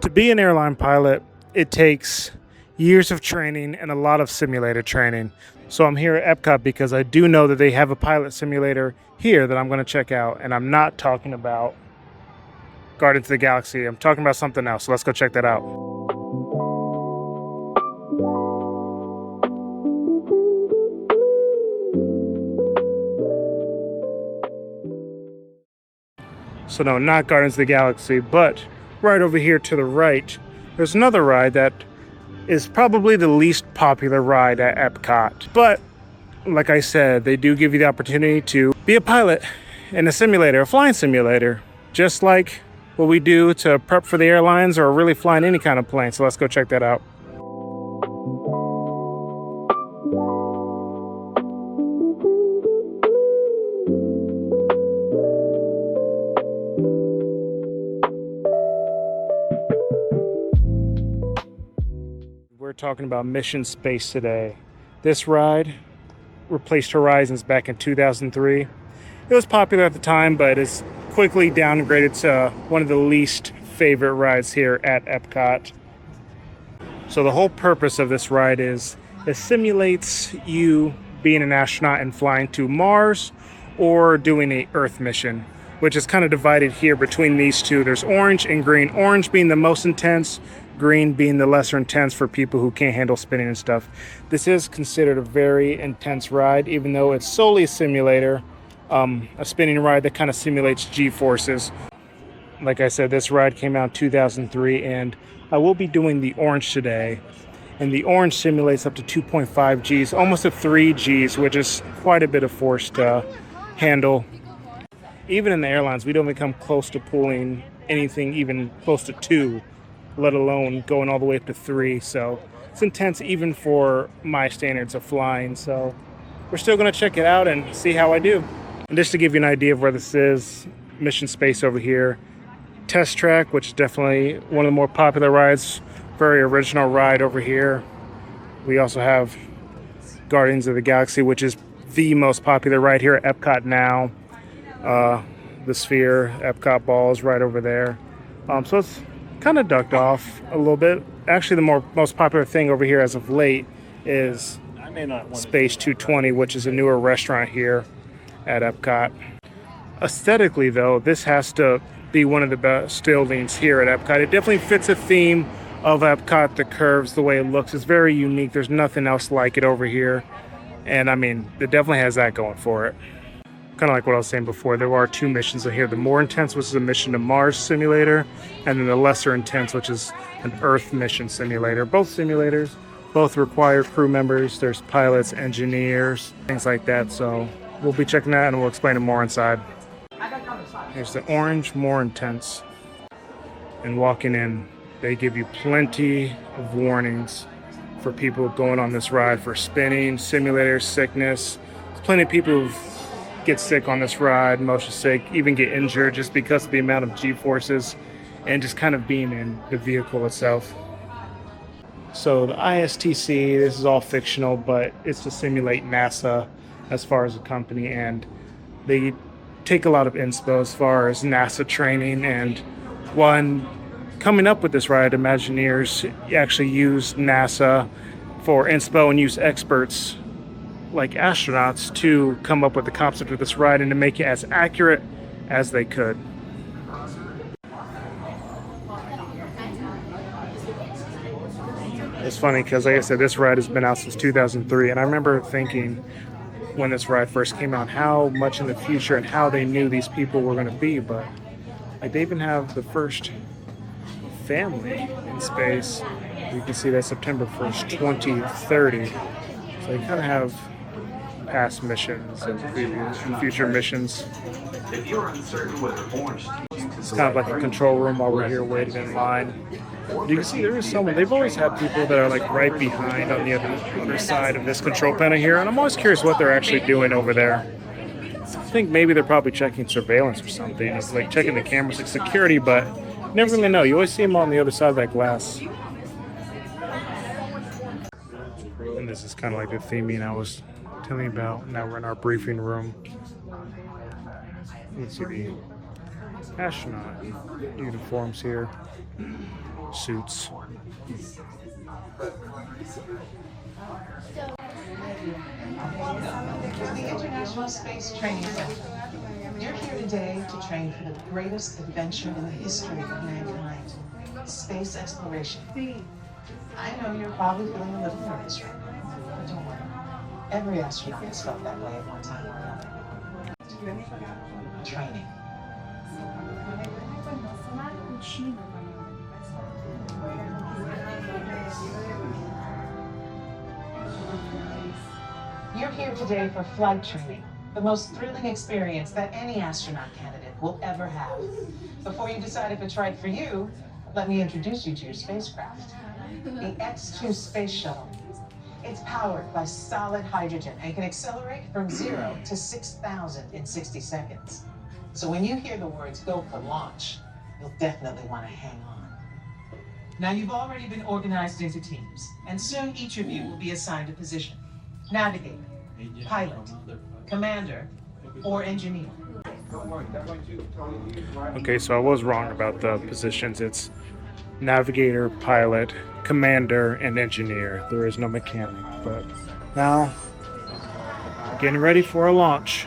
To be an airline pilot, it takes years of training and a lot of simulator training. So I'm here at EPCOT because I do know that they have a pilot simulator here that I'm going to check out. And I'm not talking about Guardians of the Galaxy. I'm talking about something else. So let's go check that out. So no, not Guardians of the Galaxy, but right over here to the right, there's another ride that is probably the least popular ride at EPCOT. But like I said, they do give you the opportunity to be a pilot in a simulator, a flying simulator, just like what we do to prep for the airlines or really flying any kind of plane. So let's go check that out. We're talking about Mission Space today. This ride replaced Horizons back in 2003. It was popular at the time, but it's quickly downgraded to one of the least favorite rides here at EPCOT. So the whole purpose of this ride is it simulates you being an astronaut and flying to Mars or doing a Earth mission, which is kind of divided here between these two. There's orange and green. Orange being the most intense, green being the lesser intense for people who can't handle spinning and stuff. This is considered a very intense ride, even though it's solely a simulator, a spinning ride that kind of simulates G-forces. Like I said, this ride came out in 2003, and I will be doing the orange today. And the orange simulates up to 2.5 Gs, almost to 3 Gs, which is quite a bit of force to handle. Even in the airlines, we don't even come close to pulling anything even close to 2, let alone going all the way up to 3. So it's intense even for my standards of flying. So we're still going to check it out and see how I do. And just to give you an idea of where this is, Mission Space over here. Test Track, which is definitely one of the more popular rides. Very original ride over here. We also have Guardians of the Galaxy, which is the most popular ride here at EPCOT now. The Sphere, EPCOT ball is right over there. So it's kind of ducked off a little bit. Actually, the most popular thing over here as of late is Space 220, which is a newer restaurant here at EPCOT. Aesthetically, though, this has to be one of the best buildings here at EPCOT. It definitely fits a theme of EPCOT, the curves, the way it looks. It's very unique. There's nothing else like it over here. And I mean, it definitely has that going for it. Kind of like what I was saying before, there are 2 missions in here. The more intense, which is a mission to Mars simulator, and then the lesser intense, which is an Earth mission simulator. Both simulators, both require crew members. There's pilots, engineers, things like that. So we'll be checking that and we'll explain it more inside. Here's the orange, more intense. And walking in, they give you plenty of warnings for people going on this ride for spinning, simulators, sickness. There's plenty of people who get sick on this ride, motion sick, even get injured just because of the amount of G-forces and just kind of being in the vehicle itself. So the ISTC, this is all fictional, but it's to simulate NASA as far as a company, and they take a lot of inspo as far as NASA training. And one coming up with this ride, Imagineers actually used NASA for inspo and use experts like astronauts to come up with the concept of this ride and to make it as accurate as they could. It's funny because, like I said, this ride has been out since 2003, and I remember thinking when this ride first came out how much in the future and how they knew these people were going to be, but like they even have the first family in space. You can see that September 1st, 2030. So they kind of have past missions and previous and future missions. If you're uncertain whether orange, It's kind of like a control room while we're here waiting in line. You can see there is someone. They've always had people that are like right behind on the other side of this control panel here, and I'm always curious what they're actually doing over there. I think maybe they're probably checking surveillance or something. It's like checking the cameras, like security, but you never really know. You always see them on the other side of that glass. And this is kind of like the theming I was telling you about. Now we're in our briefing room. You can see the astronaut uniforms here. suits. The International Space Training Center. You're here today to train for the greatest adventure in the history of mankind, space exploration. I know you're probably feeling a little nervous right now, but don't worry. Every astronaut has felt that way at one time or another. Training. You're here today for flight training, the most thrilling experience that any astronaut candidate will ever have. Before you decide if it's right for you, let me introduce you to your spacecraft. The X-2 Space Shuttle. It's powered by solid hydrogen and can accelerate from 0 to 6,000 in 60 seconds. So when you hear the words "go for launch," you'll definitely want to hang on. Now, you've already been organized into teams, and soon each of you will be assigned a position: navigator, pilot, commander, or engineer. Okay, so I was wrong about the positions. It's navigator, pilot, commander, and engineer. There is no mechanic, but now getting ready for a launch.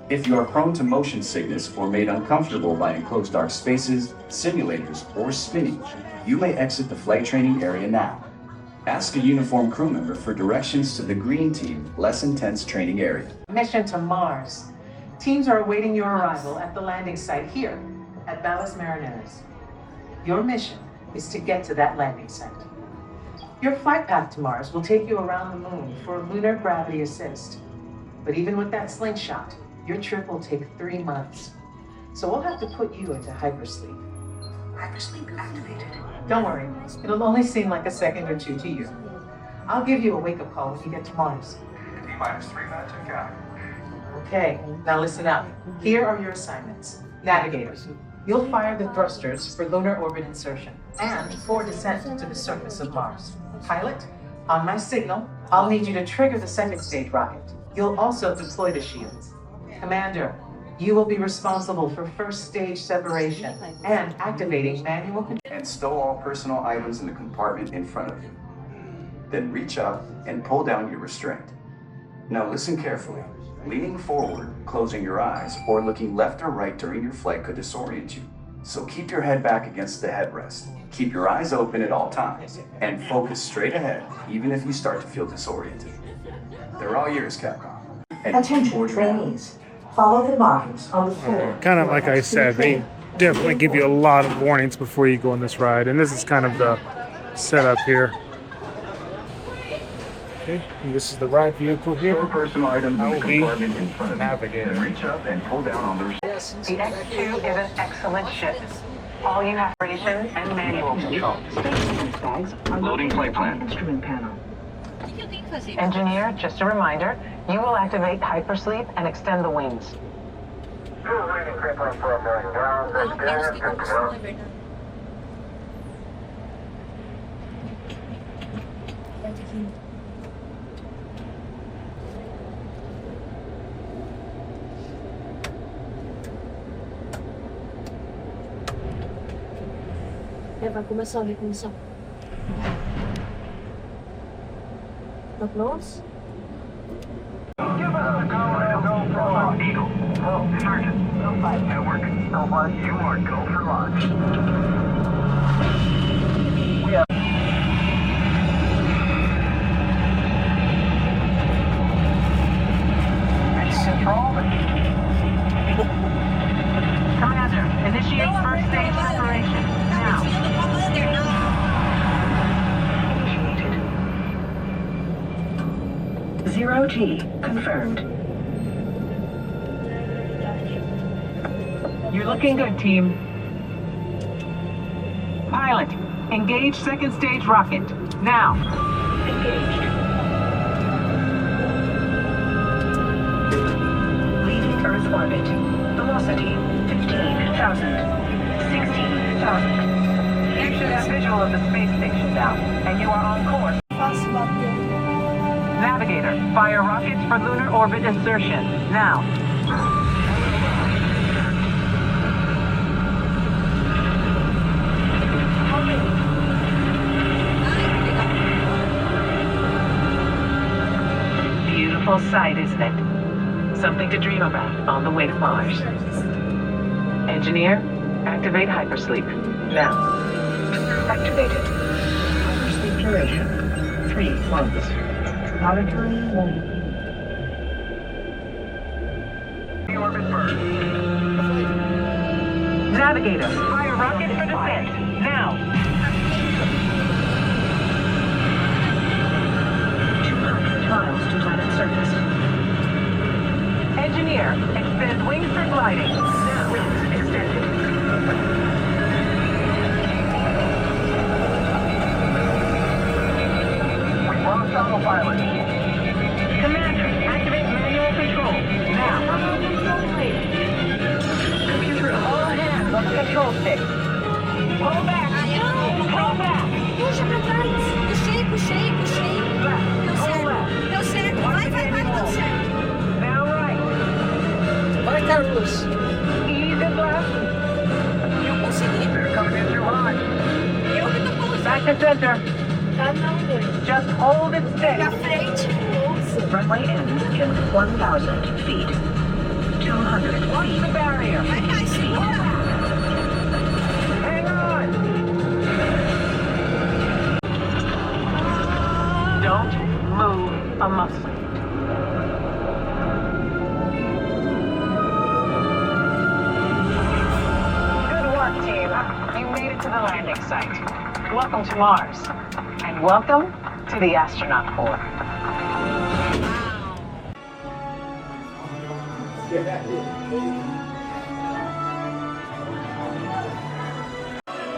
If you are prone to motion sickness or made uncomfortable by enclosed dark spaces, simulators, or spinning, you may exit the flight training area now. Ask a uniformed crew member for directions to the green team, less intense training area. Mission to Mars. Teams are awaiting your arrival at the landing site here at Valles Marineris. Your mission is to get to that landing site. Your flight path to Mars will take you around the moon for lunar gravity assist. But even with that slingshot, your trip will take 3 months. So we'll have to put you into hypersleep. Hypersleep activated. Don't worry, it'll only seem like a second or two to you. I'll give you a wake-up call when you get to Mars. T-minus 3 minutes and counting. Okay, now listen up. Here are your assignments. Navigators, you'll fire the thrusters for lunar orbit insertion and for descent to the surface of Mars. Pilot, on my signal, I'll need you to trigger the second stage rocket. You'll also deploy the shields. Commander, you will be responsible for first stage separation and activating manual control. And stow all personal items in the compartment in front of you. Then reach up and pull down your restraint. Now listen carefully. Leaning forward, closing your eyes, or looking left or right during your flight could disorient you. So keep your head back against the headrest. Keep your eyes open at all times, and focus straight ahead, even if you start to feel disoriented. They're all yours, Capcom. And Attention trainees. Follow the markings on the floor. Kind of like I said, they definitely give you a lot of warnings before you go on this ride, and this is kind of the setup here. Okay, and this is the ride vehicle here. Stow personal items in the will be compartment in front of you. navigator. Then reach up and pull down on the The X2 is an excellent ship. All you have is operation and manual control. Space bags are Loading flight plan. on the instrument panel. Engineer, just a reminder, you will activate hypersleep and extend the wings. Vai começar a recomeçar. Tá pronto? Give us a go and go for launch. Eagle. Sergeant. Network. You are go for launch. We have mission control. Commander, initiate first stage separation. Now. Initiated. 0G confirmed. You're looking good, team. Pilot, engage second stage rocket. Now. Engaged. Leaving Earth orbit. Velocity 15,000. 16,000. You should have visual of the space station now, and you are on course. Navigator, Fire rockets for lunar orbit insertion. Now. Beautiful sight, isn't it? Something to dream about on the way to Mars. Engineer, activate hypersleep. Now. Activated. Hypersleep duration 3 months. Monitoring warning. The orbit burn. Navigator, fire rocket for descent. Now. 200 miles to planet surface. Engineer, extend wings for gliding. Now. Wings extended. We lost autopilot. Commander, activate manual control. Now. Computer, all hands on the control stick. Pull back. Pull back. Puxa pra trás. Puxei, puxei, puxei. Deu certo. Deu certo. Vai, vai, vai, deu certo. Now right. Vai, Carlos. Ease and left. Eu consegui. They're coming in too hot. Eu que tô pousando. Back to center. Tá não, doido. Just hold it steady. Pra frente. Nossa. Runway ends in 1,000 feet. 200 Watch the barrier. Vai cair, segura. Hang on. Don't move a muscle. Good work, team. You made it to the landing site. Welcome to Mars. And welcome to the astronaut corps.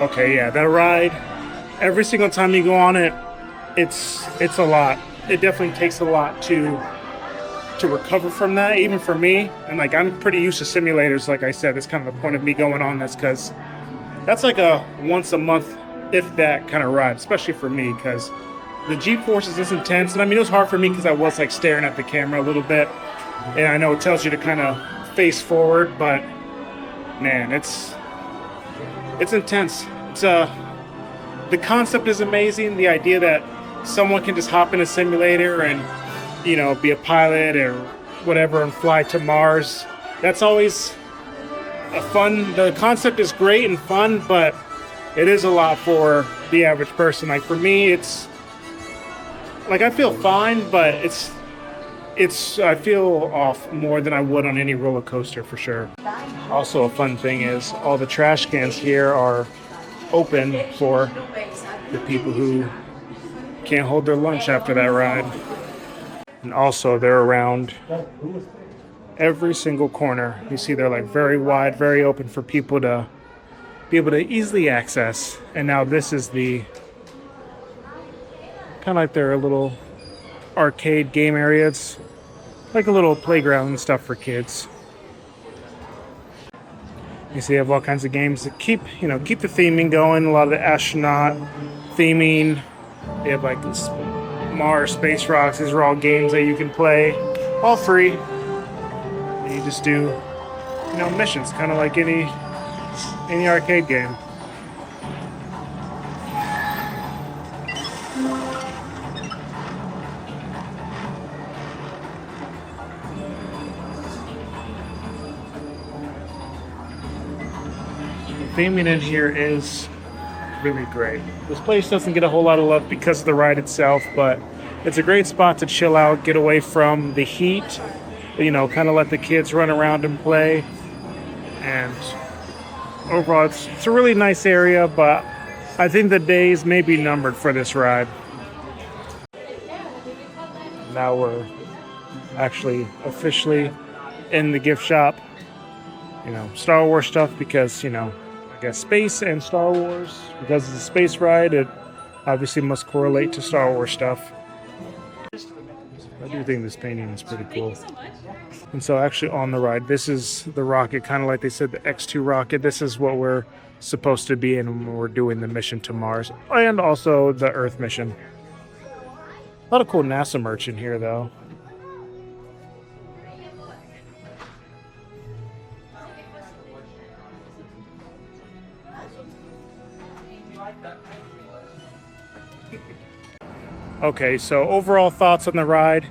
Okay, yeah, that ride, every single time you go on it, it's a lot. It definitely takes a lot to recover from that, even for me. And like, I'm pretty used to simulators. Like I said, that's kind of the point of me going on this, because that's like a once a month, if that, kind of ride, especially for me, because the G-forces is intense. And I mean, it was hard for me because I was like staring at the camera a little bit. And I know it tells you to kind of face forward, but man, it's intense. It's the concept is amazing. The idea that someone can just hop in a simulator and, you know, be a pilot or whatever and fly to Mars. That's always a fun. The concept is great and fun, but it is a lot for the average person. Like for me, it's like I feel fine, but it's I feel off more than I would on any roller coaster for sure. Also, a fun thing is all the trash cans here are open for the people who can't hold their lunch after that ride. And also, they're around every single corner. You see, they're like very wide, very open for people to be able to easily access. And now this is the kind of like their little arcade game area. It's like a little playground and stuff for kids. You see, they have all kinds of games that keep the theming going. A lot of the astronaut theming. They have like this Mars Space Rocks. These are all games that you can play, all free. And you just do, missions, kind of like any arcade game. Theming in here is really great. This place doesn't get a whole lot of love because of the ride itself, but it's a great spot to chill out, get away from the heat, kind of let the kids run around and play. And overall, it's a really nice area, but I think the days may be numbered for this ride. Now we're actually officially in the gift shop. Star Wars stuff because, I guess space and Star Wars, because it's a space ride, it obviously must correlate to Star Wars stuff. I do think this painting is pretty cool. And so actually on the ride, this is the rocket, kind of like they said, the X2 rocket. This is what we're supposed to be in when we're doing the mission to Mars, and also the Earth mission. A lot of cool NASA merch in here, though. Okay, so overall thoughts on the ride.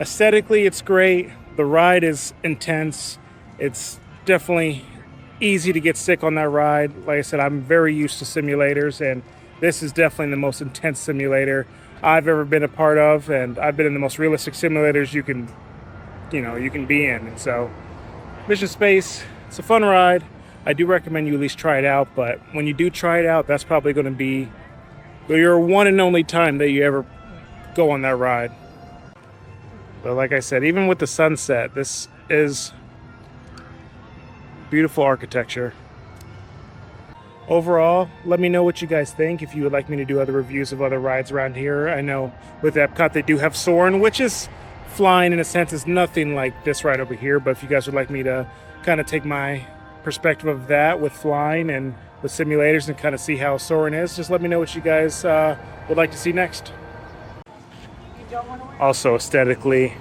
Aesthetically, it's great. The ride is intense. It's definitely easy to get sick on that ride. Like I said, I'm very used to simulators, and this is definitely the most intense simulator I've ever been a part of, and I've been in the most realistic simulators you can be in. And so, Mission Space, it's a fun ride. I do recommend you at least try it out, but when you do try it out, that's probably going to be your one and only time that you ever go on that ride. But like I said, even with the sunset, this is beautiful architecture. Overall, let me know what you guys think. If you would like me to do other reviews of other rides around here. I know with EPCOT they do have Soarin', which is flying in a sense. Is nothing like this ride over here. But if you guys would like me to kind of take my perspective of that with flying and with simulators and kind of see how Soarin' is, just let me know what you guys would like to see next. Also aesthetically,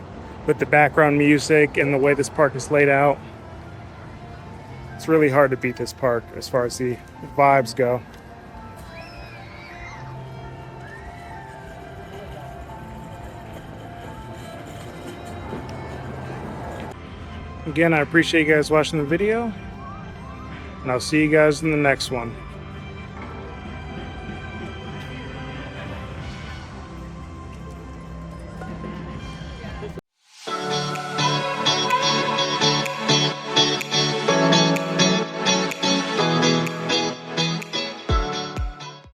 with the background music and the way this park is laid out, it's really hard to beat this park as far as the vibes go. Again, I appreciate you guys watching the video, and I'll see you guys in the next one.